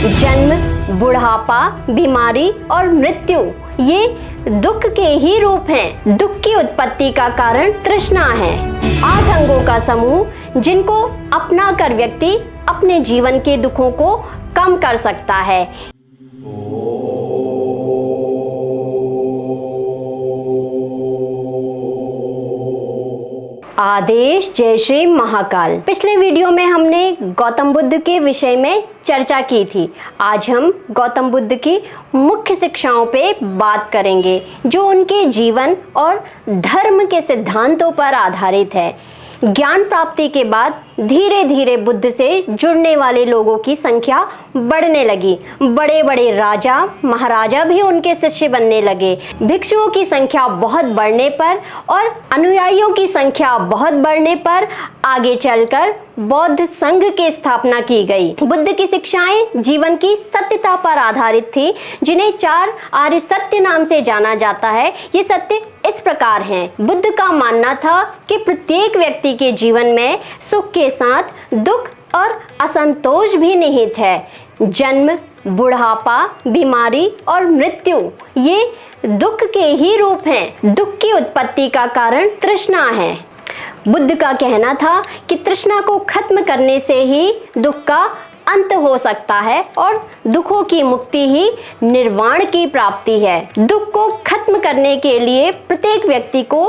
जन्म, बुढ़ापा, बीमारी और मृत्यु ये दुख के ही रूप हैं। दुख की उत्पत्ति का कारण तृष्णा है। 8 अंगों का समूह जिनको अपना कर व्यक्ति अपने जीवन के दुखों को कम कर सकता है। आदेश, जय श्री महाकाल। पिछले वीडियो में हमने गौतम बुद्ध के विषय में चर्चा की थी। आज हम गौतम बुद्ध की मुख्य शिक्षाओं पे बात करेंगे जो उनके जीवन और धर्म के सिद्धांतों पर आधारित है। ज्ञान प्राप्ति के बाद धीरे धीरे बुद्ध से जुड़ने वाले लोगों की संख्या बढ़ने लगी। बड़े बड़े राजा महाराजा भी उनके शिष्य बनने लगे। भिक्षुओं की संख्या बहुत बढ़ने पर और अनुयायियों की संख्या बहुत बढ़ने पर आगे चलकर बौद्ध संघ की स्थापना की गई। बुद्ध की शिक्षाएं जीवन की सत्यता पर आधारित थी, जिन्हें 4 आर्य सत्य नाम से जाना जाता है। ये सत्य इस प्रकार हैं। बुद्ध का मानना था कि प्रत्येक व्यक्ति के जीवन में सुख के साथ दुख और असंतोष भी निहित है। जन्म, बुढ़ापा, बीमारी और मृत्यु ये दुख के ही रूप हैं। दुख की उत्पत्ति का कारण तृष्णा है। बुद्ध का कहना था कि तृष्णा को खत्म करने से ही दुख का अंत हो सकता है और दुखों की मुक्ति ही निर्वाण की प्राप्ति है। दुख को खत्म करने के लिए प्रत्येक व्यक्ति को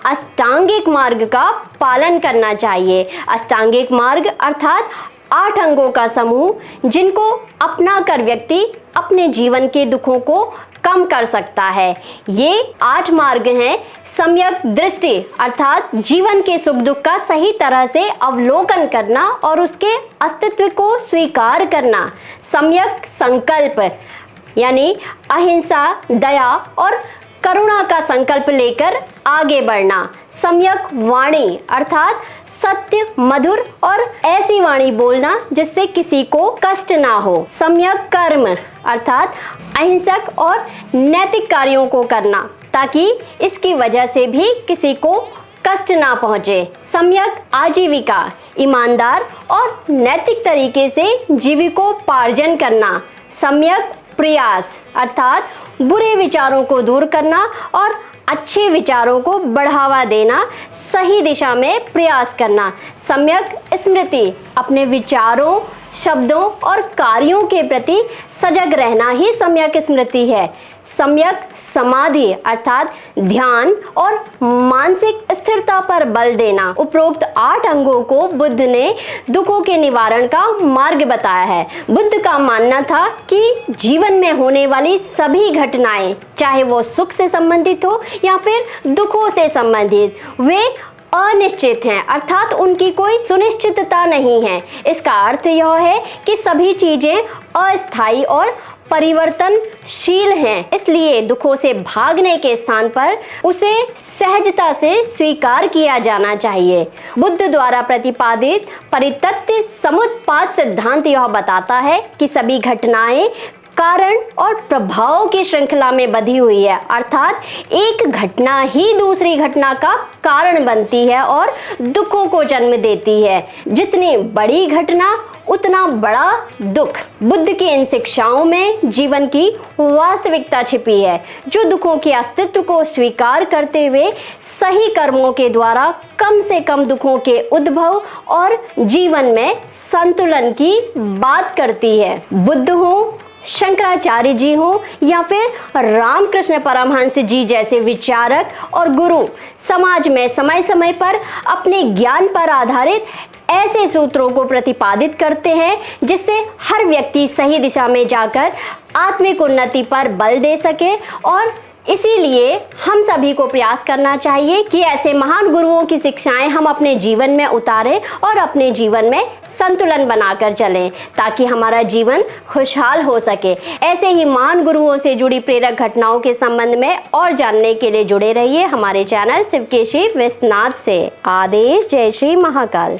अष्टांगिक मार्ग का पालन करना चाहिए। अष्टांगिक मार्ग अर्थात 8 अंगों का समूह जिनको अपना कर व्यक्ति अपने जीवन के दुखों को कम कर सकता है। ये 8 मार्ग हैं। सम्यक दृष्टि अर्थात जीवन के सुख दुख का सही तरह से अवलोकन करना और उसके अस्तित्व को स्वीकार करना। सम्यक संकल्प यानी अहिंसा, दया और करुणा का संकल्प लेकर आगे बढ़ना। सम्यक वाणी अर्थात सत्य, मधुर और ऐसी वाणी बोलना जिससे किसी को कष्ट ना हो। सम्यक कर्म अर्थात अहिंसक और नैतिक कार्यों को करना ताकि इसकी वजह से भी किसी को कष्ट ना पहुंचे। सम्यक आजीविका ईमानदार और नैतिक तरीके से जीविकोपार्जन करना। सम्यक प्रयास अर्थात बुरे विचारों को दूर करना और अच्छे विचारों को बढ़ावा देना, सही दिशा में प्रयास करना। सम्यक स्मृति अपने विचारों, शब्दों और कार्यों के प्रति सजग रहना ही सम्यक स्मृति है। सम्यक समाधि अर्थात ध्यान और मानसिक स्थिरता पर बल देना। उपरोक्त 8 अंगों को बुद्ध ने दुखों के निवारण का मार्ग बताया है। बुद्ध का मानना था कि जीवन में होने वाली सभी घटनाएं, चाहे वो सुख से संबंधित हो या फिर दुखों से संबंधित, वे अनिश्चित हैं अर्थात उनकी कोई सुनिश्चितता नहीं है। इसका अर्थ यह है कि सभी चीजें अस्थायी और परिवर्तनशील हैं। इसलिए दुखों से भागने के स्थान पर उसे सहजता से स्वीकार किया जाना चाहिए। बुद्ध द्वारा प्रतिपादित परितत्व समुत्पाद सिद्धांत यह बताता है कि सभी घटनाएं कारण और प्रभाव की श्रृंखला में बंधी हुई है अर्थात एक घटना ही दूसरी घटना का कारण बनती है और दुखों को जन्म देती है। जितनी बड़ी घटना उतना बड़ा दुख। बुद्ध की इन शिक्षाओं में जीवन की वास्तविकता छिपी है, जो दुखों के अस्तित्व को स्वीकार करते हुए सही कर्मों के द्वारा कम से कम दुखों के उद्भव और जीवन में संतुलन की बात करती है। बुद्ध हो, शंकराचार्य जी हो या फिर रामकृष्ण परमहंस जी जैसे विचारक और गुरु समाज में समय समय पर अपने ज्ञान पर आधारित ऐसे सूत्रों को प्रतिपादित करते हैं जिससे हर व्यक्ति सही दिशा में जाकर आत्मिक उन्नति पर बल दे सके। और इसीलिए हम सभी को प्रयास करना चाहिए कि ऐसे महान गुरुओं की शिक्षाएं हम अपने जीवन में उतारें और अपने जीवन में संतुलन बनाकर चलें ताकि हमारा जीवन खुशहाल हो सके। ऐसे ही महान गुरुओं से जुड़ी प्रेरक घटनाओं के संबंध में और जानने के लिए जुड़े रहिए हमारे चैनल शिव के शिव विश्वनाथ से। आदेश, जय श्री महाकाल।